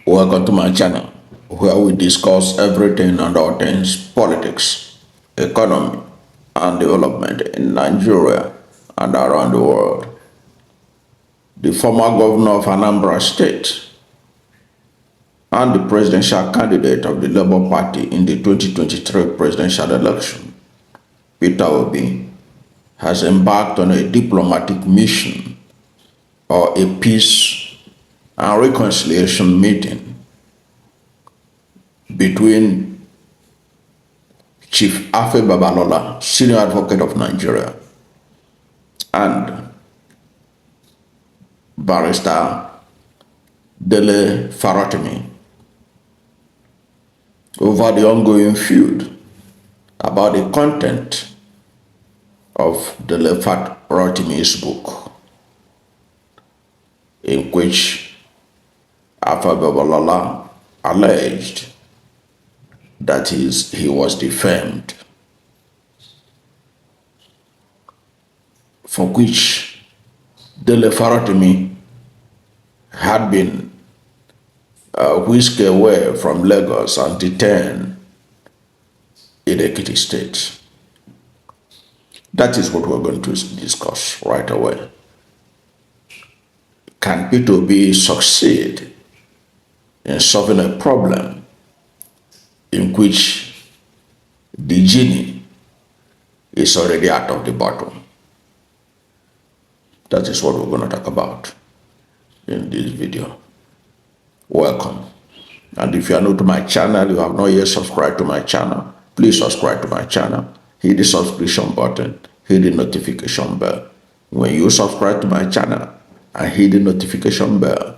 Welcome to my channel, where we discuss everything and all things politics, economy, and development in Nigeria and around the world. The former governor of Anambra State and the presidential candidate of the Labour Party in the 2023 presidential election, Peter Obi, has embarked on a diplomatic mission or a peace and reconciliation meeting between Chief Afe Babalola, senior advocate of Nigeria, and barrister Dele Farotimi over the ongoing feud about the content of Dele Farotimi's book, in which Afe Babalola alleged that he was defamed, for which Dele Farotimi had been whisked away from Lagos and detained in Ekiti State. That is what we're going to discuss right away. Can Peter Obi succeed in solving a problem in which the genie is already out of the bottle? That is what we're going to talk about in this video. Welcome. And if you are new to my channel, you have not yet subscribed to my channel, please subscribe to my channel. Hit the subscription button, hit the notification bell. When you subscribe to my channel and hit the notification bell,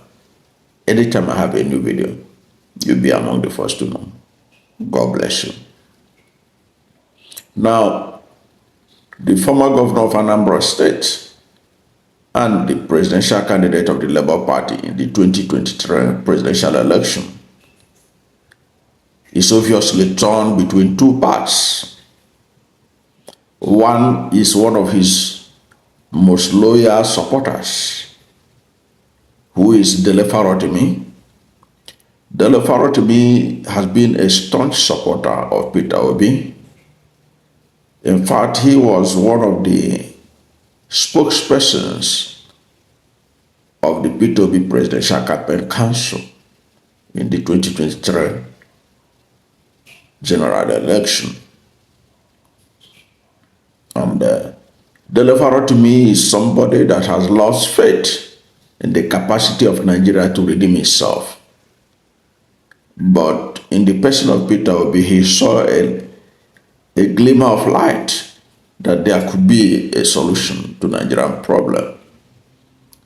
anytime I have a new video, you'll be among the first to know. God bless you. Now, the former governor of Anambra State and the presidential candidate of the Labour Party in the 2023 presidential election is obviously torn between two parts. One is one of his most loyal supporters, who is Dele Farotimi. Dele Farotimi has been a staunch supporter of Peter Obi. In fact, he was one of the spokespersons of the Peter Obi Presidential Campaign Council in the 2023 general election. And Dele Farotimi is somebody that has lost faith in the capacity of Nigeria to redeem itself. But in the person of Peter Obi, he saw a glimmer of light that there could be a solution to Nigerian problem.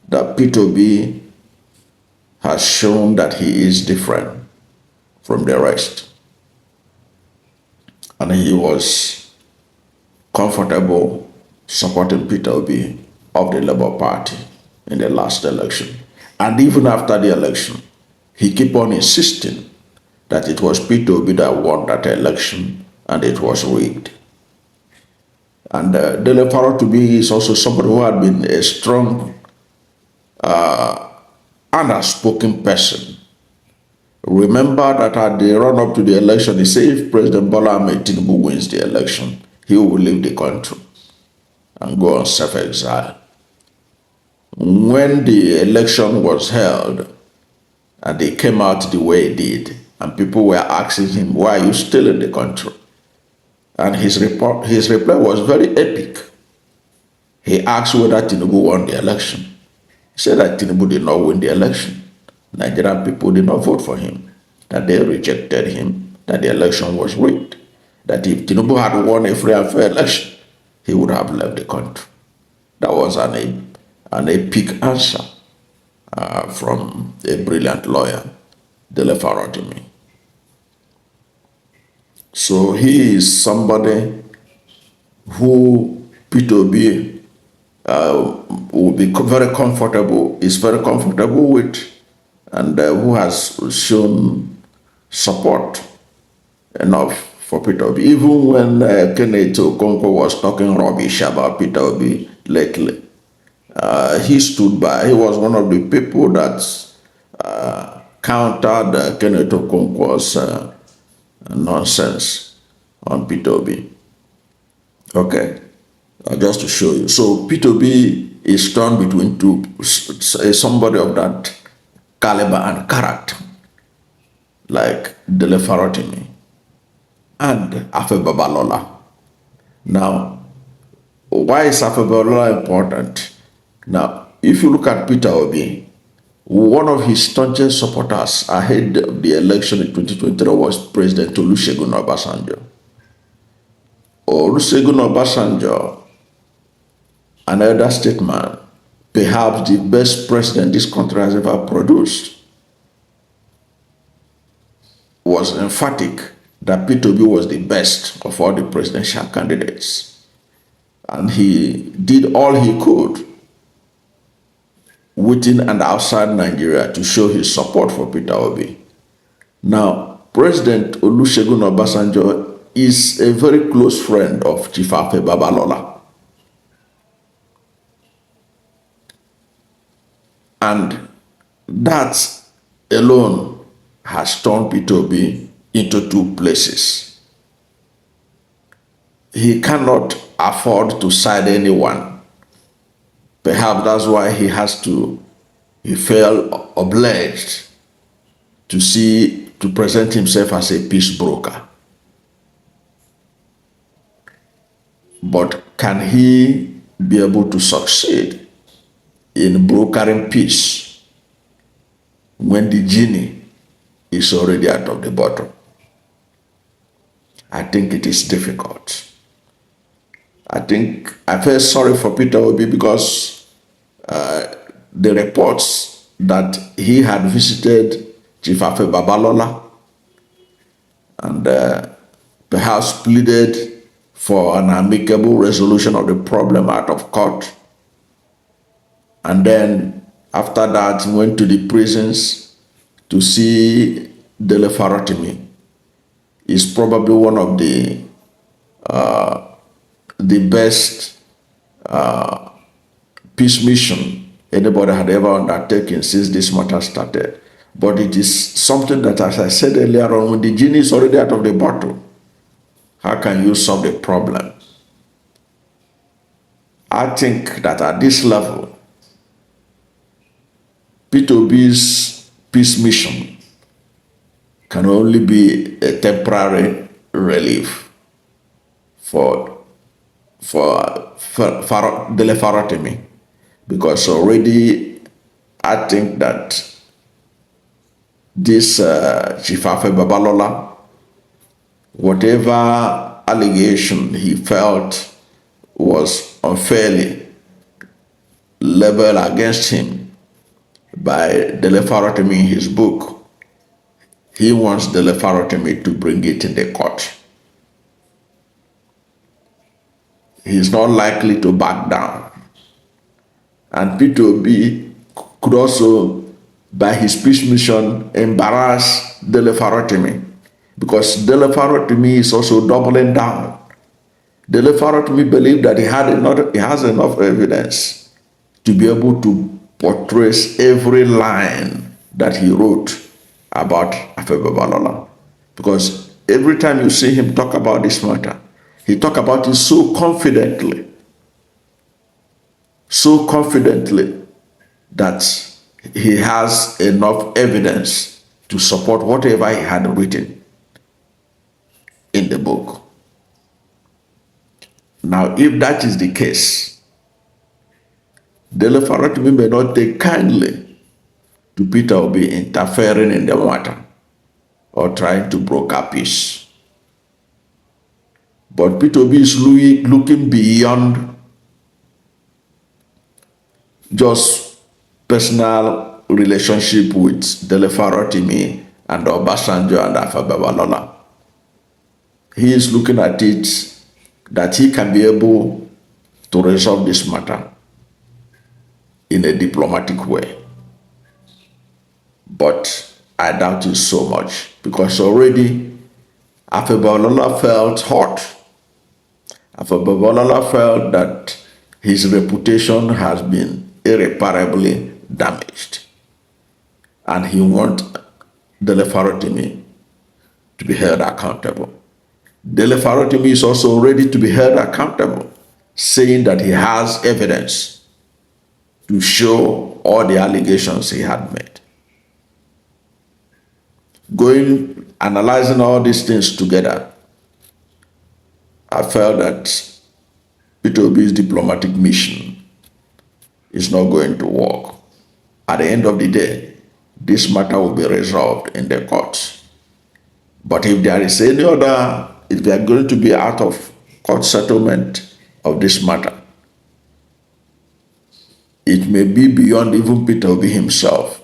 That Peter Obi has shown that he is different from the rest. And he was comfortable supporting Peter Obi of the Labour Party in the last election. And even after the election, he kept on insisting that it was Peter Obi that won that election and it was rigged. And Dele Farotimi is also somebody who had been a strong and outspoken person. Remember that at the run-up to the election, he said if President Bola Ahmed Tinubu wins the election, he will leave the country and go on self-exile. When the election was held and they came out the way it did, and people were asking him, why are you still in the country? And his reply was very epic. He asked whether Tinubu won the election. He said that Tinubu did not win the election. Nigerian people did not vote for him, that they rejected him, that the election was rigged, that if Tinubu had won a free and fair election, he would have left the country. That was an epic answer from a brilliant lawyer, Dele Farotimi. So he is somebody who Peter Obi will be very comfortable with, and who has shown support enough for Peter Obi. Even when Kenneth Okonkwo was talking rubbish about Peter Obi lately, he stood by. He was one of the people that countered Kenneth Okonkwo's nonsense on Peter Obi. Okay, just to show you. So Peter Obi is torn between two, somebody of that caliber and character, like Dele Farotimi and Afe Babalola. Now, why is Afe Babalola important? Now, if you look at Peter Obi, one of his staunchest supporters ahead of the election in 2023 was President Olusegun Obasanjo. Olusegun Obasanjo, an elder statesman, perhaps the best president this country has ever produced, was emphatic that Peter Obi was the best of all the presidential candidates. And he did all he could within and outside Nigeria to show his support for Peter Obi. Now, President Olusegun Obasanjo is a very close friend of Chief Afe Babalola. And that alone has turned Peter Obi into two places. He cannot afford to side anyone. Perhaps that's why he felt obliged to present himself as a peace broker. But can he be able to succeed in brokering peace when the genie is already out of the bottle? I think it is difficult. I feel sorry for Peter Obi because the reports that he had visited Chief Afe Babalola and perhaps pleaded for an amicable resolution of the problem out of court. And then after that, went to the prisons to see Dele Farotimi. Is probably one of the best peace mission anybody had ever undertaken since this matter started. But it is something that, as I said earlier on, when the genie is already out of the bottle, how can you solve the problem? I think that at this level, Peter Obi's peace mission can only be a temporary relief for Dele Farotimi, because already I think that this Chief Afe Babalola, whatever allegation he felt was unfairly leveled against him by Dele Farotimi in his book, he wants Dele Farotimi to bring it in the court. He is not likely to back down. And Peter Obi could also, by his peace mission, embarrass Dele Farotimi, because Dele Farotimi is also doubling down. Dele Farotimi believed that he has enough evidence to be able to portray every line that he wrote about Afe Babalola. Because every time you see him talk about this matter, he talk about it so confidently that he has enough evidence to support whatever he had written in the book. Now, if that is the case, Dele Farotimi may not take kindly to Peter Obi interfering in the matter or trying to broker peace. But Peter Obi is looking beyond just personal relationship with Dele Farotimi and Obasanjo and Afe Babalola. He is looking at it that he can be able to resolve this matter in a diplomatic way. But I doubt it so much, because already Afe Babalola felt hot. Afe Babalola felt that his reputation has been irreparably damaged, and he wants Dele Farotimi to be held accountable. Dele Farotimi is also ready to be held accountable, saying that he has evidence to show all the allegations he had made. Analyzing all these things together, I felt that Peter Obi's diplomatic mission is not going to work. At the end of the day, this matter will be resolved in the courts. But if there is any other, if they are going to be out of court settlement of this matter, it may be beyond even Peter Obi himself.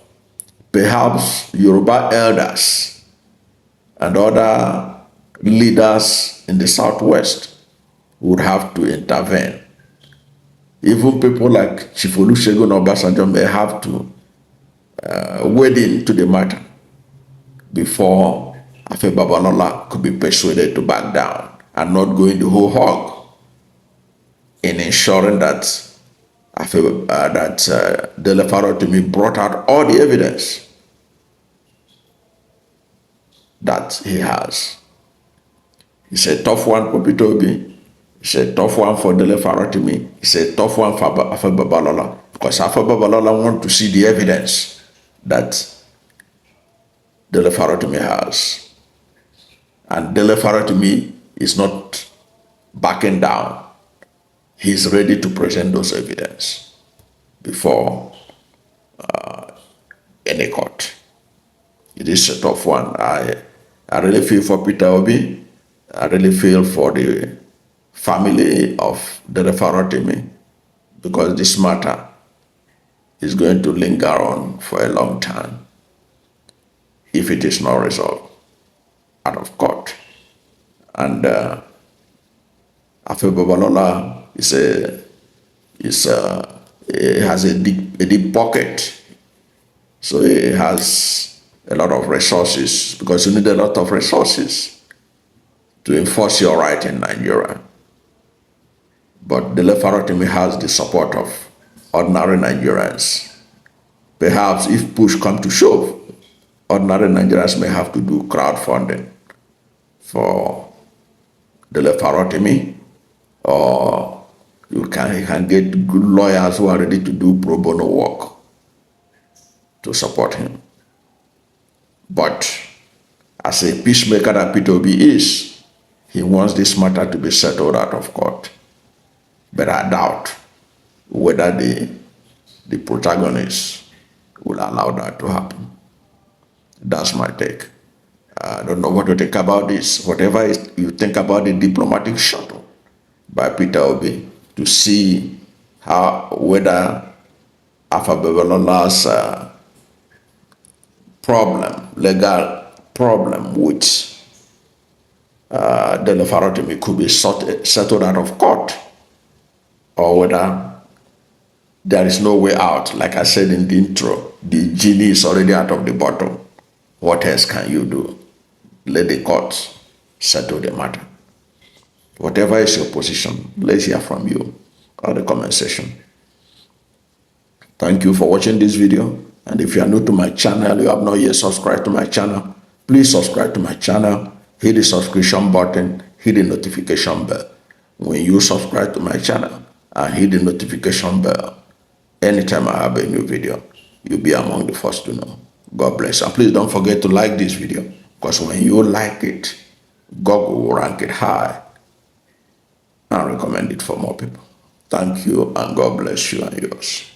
Perhaps Yoruba elders and other leaders in the Southwest would have to intervene. Even people like Chief Obasanjo may have to wade into the matter before Afe Babalola could be persuaded to back down and not go in the whole hog in ensuring that Dele Farotimi brought out all the evidence that he has. It's a tough one for Peter Obi. It's a tough one for Dele Farotimi. It's a tough one for Afe Babalola, because Afe Babalola wants to see the evidence that Dele Farotimi has. And Dele Farotimi is not backing down. He's ready to present those evidence before any court. It is a tough one. I really feel for Peter Obi. I really feel for the family of Dele Farotimi, because this matter is going to linger on for a long time if it is not resolved out of court. And Afe Babalola has a deep pocket, so he has a lot of resources, because you need a lot of resources to enforce your right in Nigeria. But Dele Farotimi has the support of ordinary Nigerians. Perhaps if push comes to shove, ordinary Nigerians may have to do crowdfunding for Dele Farotimi, or you can get good lawyers who are ready to do pro bono work to support him. But as a peacemaker that Peter Obi is, he wants this matter to be settled out of court. But I doubt whether the protagonists will allow that to happen. That's my take. I don't know what to think about this. Whatever you think about the diplomatic shuttle by Peter Obi to see whether Afe Babalola's legal problem with Dele Farotimi could be settled out of court, or whether there is no way out. Like I said in the intro, the genie is already out of the bottle. What else can you do? Let the courts settle the matter. Whatever is your position, let's hear from you on the comment section. Thank you for watching this video. And if you are new to my channel, you have not yet subscribed to my channel, please subscribe to my channel, hit the subscription button, hit the notification bell. When you subscribe to my channel and hit the notification bell, anytime I have a new video, you'll be among the first to know. God bless. And please don't forget to like this video, because when you like it, Google will rank it high and recommend it for more people. Thank you, and God bless you and yours.